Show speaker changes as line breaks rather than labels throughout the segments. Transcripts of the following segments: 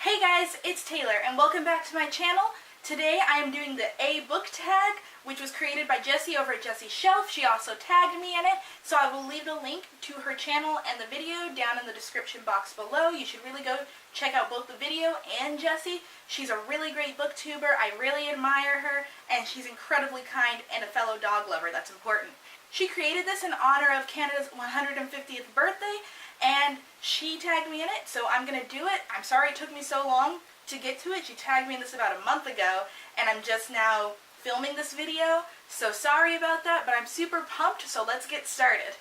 Hey guys, it's Taylor and welcome back to my channel. Today I am doing the A book tag, which was created by Jessie over at Jessie's Shelf. She also tagged me in it, so I will leave the link to her channel and the video down in the description box below. You should really go check out both the video and Jessie. She's a really great booktuber. I really admire her, and she's incredibly kind and a fellow dog lover. That's important. She created this in honor of Canada's 150th birthday, and she tagged me in it, so I'm going to do it. I'm sorry it took me so long to get to it. She tagged me in this about a month ago, and I'm just now filming this video, so sorry about that, but I'm super pumped, so let's get started.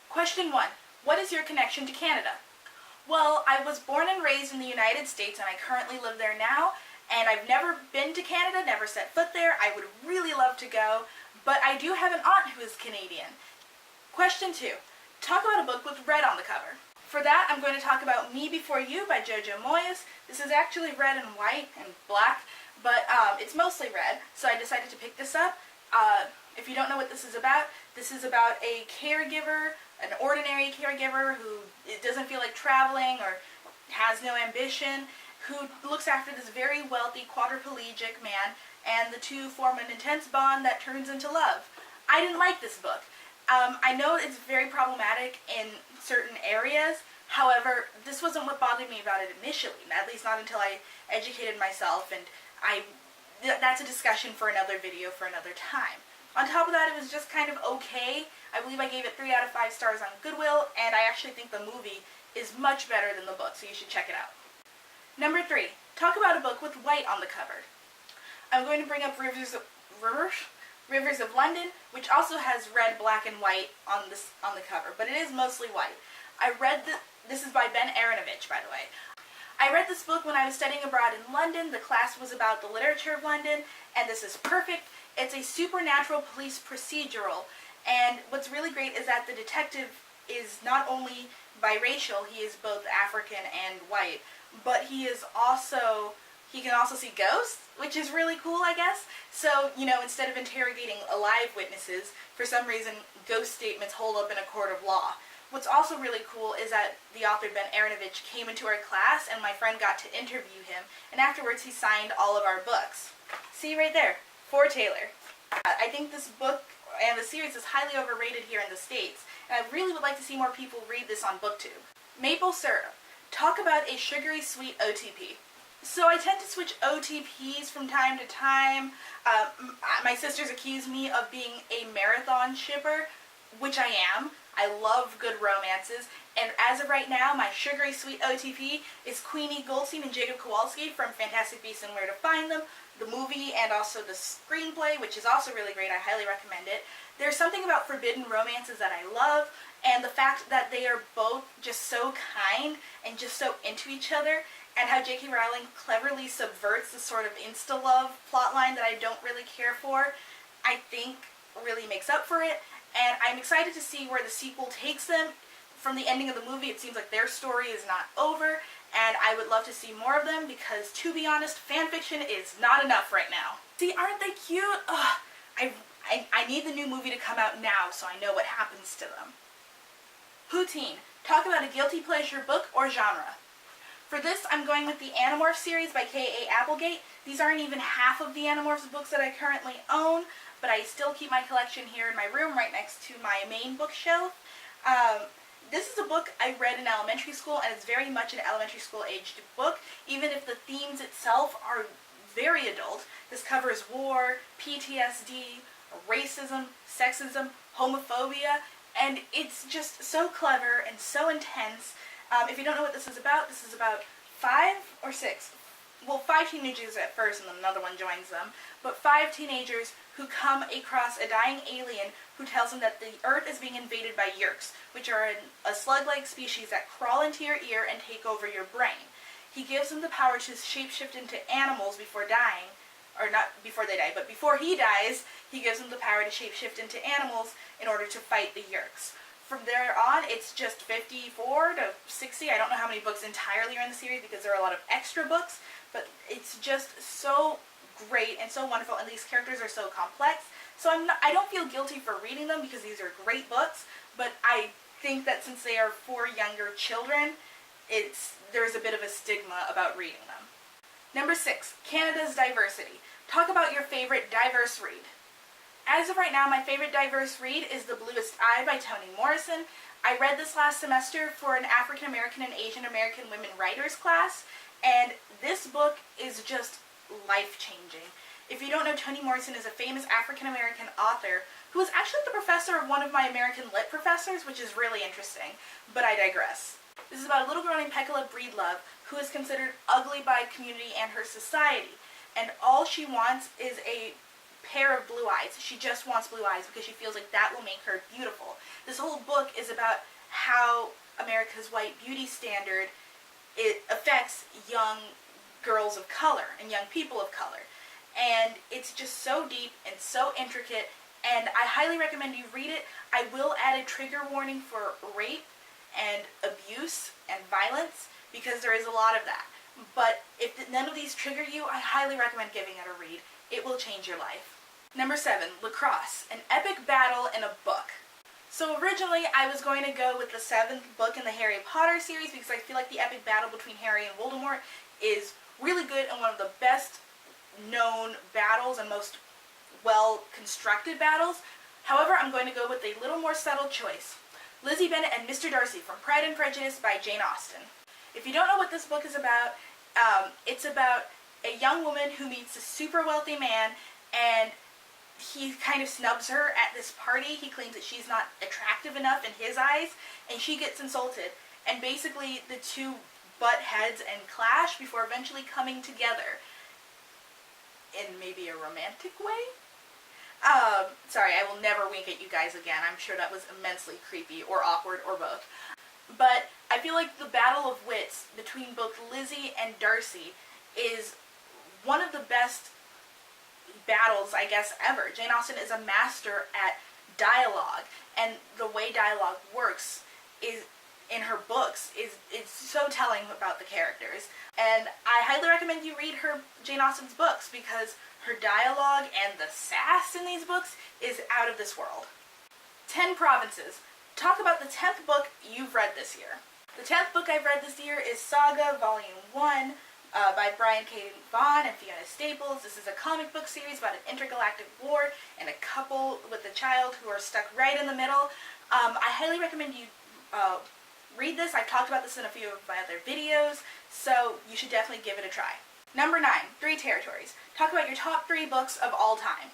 Question 1. What is your connection to Canada? Well, I was born and raised in the United States, and I currently live there now, and I've never been to Canada, never set foot there. I would really love to go, but I do have an aunt who is Canadian. Question 2. Talk about a book with red on the cover. For that, I'm going to talk about Me Before You by Jojo Moyes. This is actually red and white and black, but it's mostly red, so I decided to pick this up. If you don't know what this is about a caregiver, an ordinary caregiver who doesn't feel like traveling or has no ambition, who looks after this very wealthy quadriplegic man, and the two form an intense bond that turns into love. I didn't like this book. I know it's very problematic in certain areas. However, this wasn't what bothered me about it initially, at least not until I educated myself, and that's a discussion for another video for another time. On top of that, it was just kind of okay. I believe I gave it 3 out of 5 stars on Goodwill, and I actually think the movie is much better than the book, so you should check it out. Number 3, talk about a book with white on the cover. I'm going to bring up Rivers of London, which also has red, black, and white on the cover, but it is mostly white. This is by Ben Aaronovitch, by the way. I read this book when I was studying abroad in London. The class was about the literature of London, and this is perfect. It's a supernatural police procedural, and what's really great is that the detective is not only biracial, he is both African and white, but he can also see ghosts, which is really cool, I guess. So, instead of interrogating alive witnesses, for some reason, ghost statements hold up in a court of law. What's also really cool is that the author, Ben Aaronovitch, came into our class, and my friend got to interview him, and afterwards he signed all of our books. See right there, for Taylor. I think this book and the series is highly overrated here in the States, and I really would like to see more people read this on BookTube. Maple Syrup. Talk about a sugary sweet OTP. So I tend to switch OTPs from time to time. My sisters accuse me of being a marathon shipper, which I am. I love good romances, and as of right now, my sugary sweet OTP is Queenie Goldstein and Jacob Kowalski from Fantastic Beasts and Where to Find Them, the movie, and also the screenplay, which is also really great. I highly recommend it. There's something about forbidden romances that I love, and the fact that they are both just so kind and just so into each other, and how J.K. Rowling cleverly subverts the sort of insta-love plotline that I don't really care for, I think really makes up for it. And I'm excited to see where the sequel takes them. From the ending of the movie, it seems like their story is not over, and I would love to see more of them because, to be honest, fanfiction is not enough right now. See, aren't they cute? Ugh, I need the new movie to come out now so I know what happens to them. Poutine. Talk about a guilty pleasure book or genre. For this, I'm going with the Animorphs series by K.A. Applegate. These aren't even half of the Animorphs books that I currently own, but I still keep my collection here in my room right next to my main bookshelf. This is a book I read in elementary school, and it's very much an elementary school aged book, even if the themes itself are very adult. This covers war, PTSD, racism, sexism, homophobia, and it's just so clever and so intense. If you don't know what this is about 5 or 6, well, 5 teenagers at first and then another one joins them, but 5 teenagers who come across a dying alien who tells them that the Earth is being invaded by Yeerks, which are a slug-like species that crawl into your ear and take over your brain. He gives them the power to shapeshift into animals before dying, or not before they die, but before he dies, he gives them the power to shapeshift into animals in order to fight the Yeerks. From there on, it's just 54 to 60. I don't know how many books entirely are in the series because there are a lot of extra books, but it's just so great and so wonderful, and these characters are so complex. So I don't feel guilty for reading them because these are great books, but I think that since they are for younger children, there's a bit of a stigma about reading them. Number 6, Canada's diversity. Talk about your favorite diverse read. As of right now, my favorite diverse read is The Bluest Eye by Toni Morrison. I read this last semester for an African American and Asian American women writers class, and this book is just life-changing. If you don't know, Toni Morrison is a famous African American author who was actually the professor of one of my American Lit professors, which is really interesting, but I digress. This is about a little girl named Pekala Breedlove who is considered ugly by community and her society, and all she wants is a pair of blue eyes. She just wants blue eyes because she feels like that will make her beautiful. This whole book is about how America's white beauty standard, it affects young girls of color and young people of color. And it's just so deep and so intricate, and I highly recommend you read it. I will add a trigger warning for rape and abuse and violence because there is a lot of that. But if none of these trigger you, I highly recommend giving it a read. It will change your life. Number 7, Lacrosse, an epic battle in a book. So originally I was going to go with the 7th book in the Harry Potter series because I feel like the epic battle between Harry and Voldemort is really good and one of the best known battles and most well-constructed battles. However, I'm going to go with a little more subtle choice. Lizzie Bennet and Mr. Darcy from Pride and Prejudice by Jane Austen. If you don't know what this book is about, it's about a young woman who meets a super wealthy man, and he kind of snubs her at this party. He claims that she's not attractive enough in his eyes, and she gets insulted. And basically the two butt heads and clash before eventually coming together in maybe a romantic way. Sorry, I will never wink at you guys again. I'm sure that was immensely creepy or awkward or both. But I feel like the battle of wits between both Lizzie and Darcy is one of the best battles, I guess, ever. Jane Austen is a master at dialogue, and the way dialogue works is in her books is so telling about the characters. And I highly recommend you read Jane Austen's books because her dialogue and the sass in these books is out of this world. 10 Provinces. Talk about the 10th book you've read this year. The 10th book I've read this year is Saga Volume 1 by Brian K. Vaughan and Fiona Staples. This is a comic book series about an intergalactic war and a couple with a child who are stuck right in the middle. I highly recommend you read this. I've talked about this in a few of my other videos, so you should definitely give it a try. Number 9, Three Territories. Talk about your top 3 books of all time.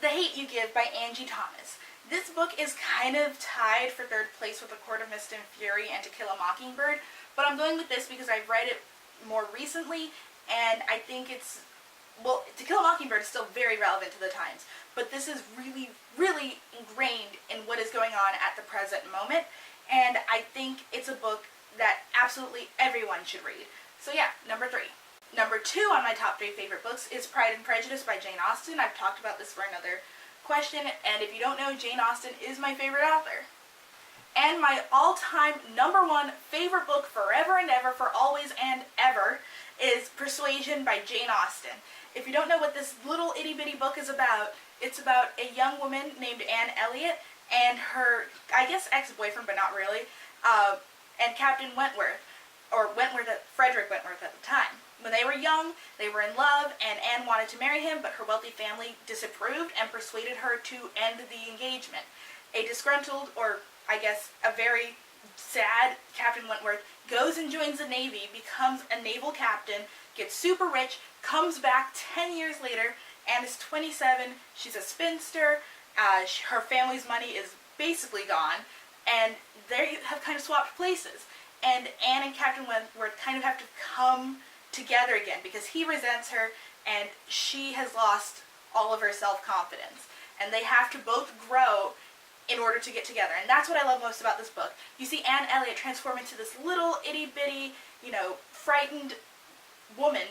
The Hate You Give by Angie Thomas. This book is kind of tied for 3rd place with A Court of Mist and Fury and To Kill a Mockingbird, but I'm going with this because I've read it more recently, and I think To Kill a Mockingbird is still very relevant to the times, but this is really, really ingrained in what is going on at the present moment, and I think it's a book that absolutely everyone should read. So yeah, number 3. Number 2 on my top 3 favorite books is Pride and Prejudice by Jane Austen. I've talked about this for another question, and if you don't know, Jane Austen is my favorite author. And my all-time number 1 favorite book forever and ever, for always and ever, is Persuasion by Jane Austen. If you don't know what this little itty-bitty book is about, it's about a young woman named Anne Elliot and her, I guess, ex-boyfriend, but not really, and Captain Wentworth, or Frederick Wentworth at the time. When they were young, they were in love, and Anne wanted to marry him, but her wealthy family disapproved and persuaded her to end the engagement. A disgruntled, or I guess a very sad Captain Wentworth goes and joins the Navy, becomes a naval captain, gets super rich, comes back 10 years later, Anne is 27, she's a spinster, her family's money is basically gone, and they have kind of swapped places. And Anne and Captain Wentworth kind of have to come together again because he resents her and she has lost all of her self-confidence. And they have to both grow in order to get together. And that's what I love most about this book. You see Anne Elliot transform into this little itty-bitty, frightened woman,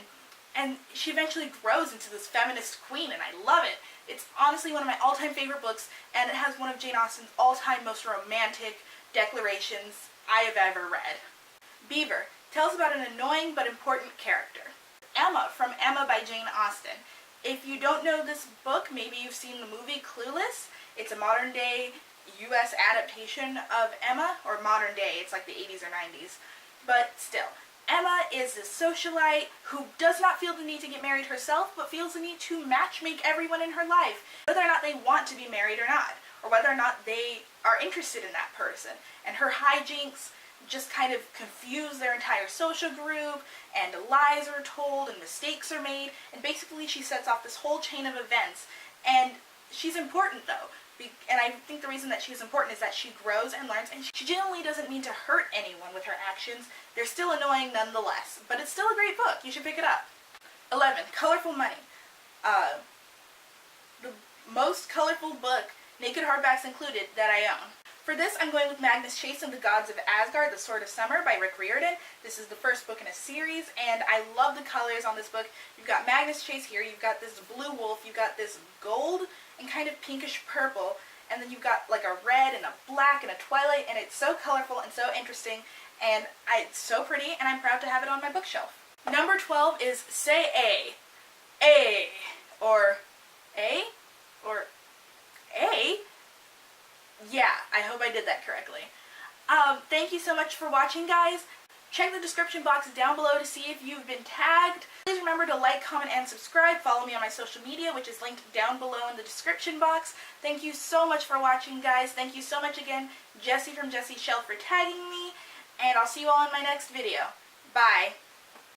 and she eventually grows into this feminist queen, and I love it. It's honestly one of my all-time favorite books, and it has one of Jane Austen's all-time most romantic declarations I have ever read. Beaver tells about an annoying but important character. Emma from Emma by Jane Austen. If you don't know this book, maybe you've seen the movie Clueless. It's a modern-day U.S. adaptation of Emma, or modern day, it's like the 80s or 90s. but still. Emma is this socialite who does not feel the need to get married herself, but feels the need to matchmake everyone in her life, whether or not they want to be married or not, or whether or not they are interested in that person. And her hijinks just kind of confuse their entire social group, and lies are told, and mistakes are made, and basically she sets off this whole chain of events. And she's important, though. And I think the reason that she's important is that she grows and learns, and she genuinely doesn't mean to hurt anyone with her actions. They're still annoying nonetheless, but it's still a great book. You should pick it up. 11. Colourful Money. The most colorful book, naked hardbacks included, that I own. For this, I'm going with Magnus Chase and the Gods of Asgard, The Sword of Summer by Rick Riordan. This is the first book in a series, and I love the colors on this book. You've got Magnus Chase here, you've got this blue wolf, you've got this gold and kind of pinkish purple, and then you've got like a red and a black and a twilight, and it's so colorful and so interesting, and it's so pretty, and I'm proud to have it on my bookshelf. Number 12 is Say A. A. Or A? Or A? Yeah, I hope I did that correctly. Thank you so much for watching, guys. Check the description box down below to see if you've been tagged. Please remember to like, comment, and subscribe. Follow me on my social media, which is linked down below in the description box. Thank you so much for watching, guys. Thank you so much again, Jessie from Jessie Shelf, for tagging me, and I'll see you all in my next video. Bye.